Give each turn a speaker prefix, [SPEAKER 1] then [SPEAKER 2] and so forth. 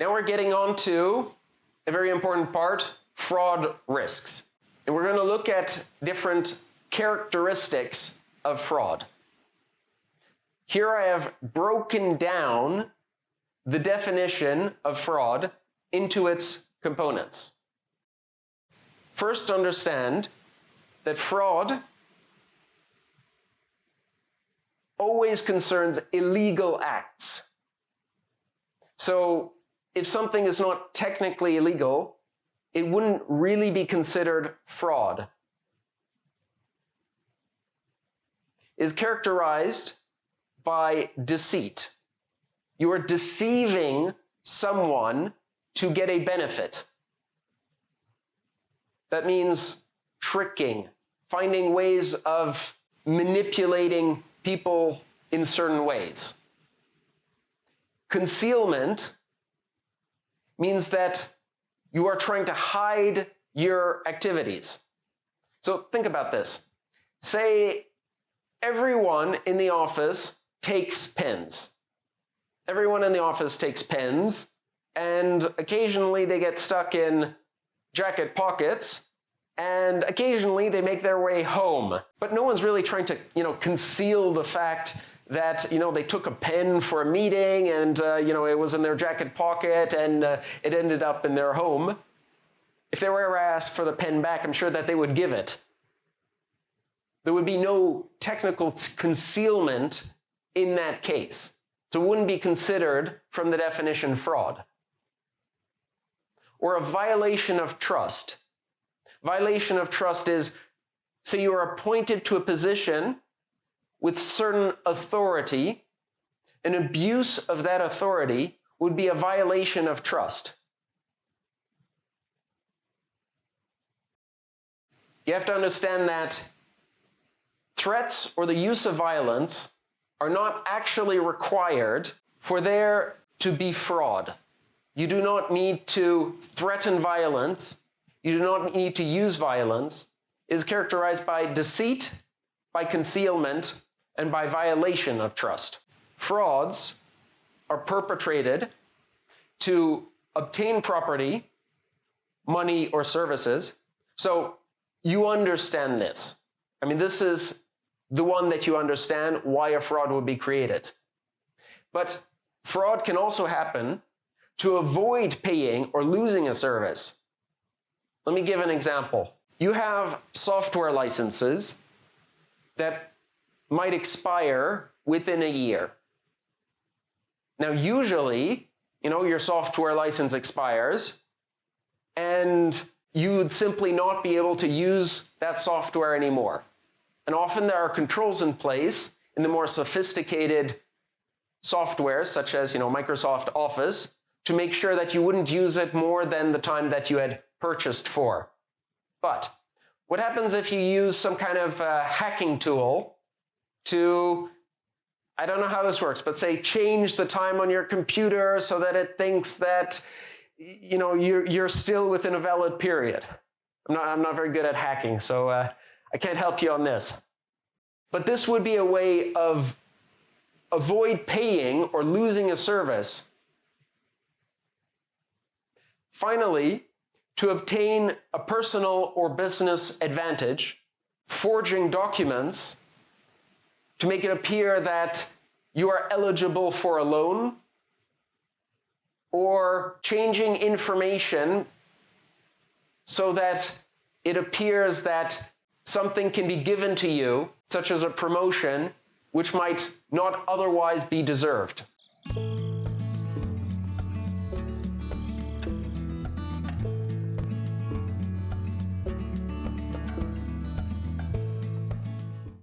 [SPEAKER 1] Now we're getting on to a very important part, fraud risks. And we're going to look at different characteristics of fraud. Here I have broken down the definition of fraud into its components. First, understand that fraud always concerns illegal acts. So if something is not technically illegal, it wouldn't really be considered fraud. It is characterized by deceit. You are deceiving someone to get a benefit. That means tricking, finding ways of manipulating people in certain ways. Concealment means that you are trying to hide your activities. So think about this. Say everyone in the office takes pens. Everyone in the office takes pens, and occasionally they get stuck in jacket pockets, and occasionally they make their way home. But no one's really trying to, conceal the fact that, they took a pen for a meeting and, it was in their jacket pocket and it ended up in their home. If they were ever asked for the pen back, I'm sure that they would give it. There would be no technical concealment in that case. So it wouldn't be considered, from the definition, fraud. Or a violation of trust. Violation of trust is, say you are appointed to a position with certain authority. An abuse of that authority would be a violation of trust. You have to understand that threats or the use of violence are not actually required for there to be fraud. You do not need to threaten violence. You do not need to use violence. It is characterized by deceit, by concealment, and by violation of trust. Frauds are perpetrated to obtain property, money, or services. So you understand this. I mean, this is the one that you understand why a fraud would be created. But fraud can also happen to avoid paying or losing a service. Let me give an example. You have software licenses that might expire within a year. Now, usually, your software license expires and you would simply not be able to use that software anymore. And often there are controls in place in the more sophisticated software, such as Microsoft Office, to make sure that you wouldn't use it more than the time that you had purchased for. But what happens if you use some kind of hacking tool to, I don't know how this works, but say change the time on your computer so that it thinks that you're still within a valid period. I'm not very good at hacking, so I can't help you on this. But this would be a way of avoid paying or losing a service. Finally, to obtain a personal or business advantage, forging documents to make it appear that you are eligible for a loan, or changing information so that it appears that something can be given to you, such as a promotion, which might not otherwise be deserved.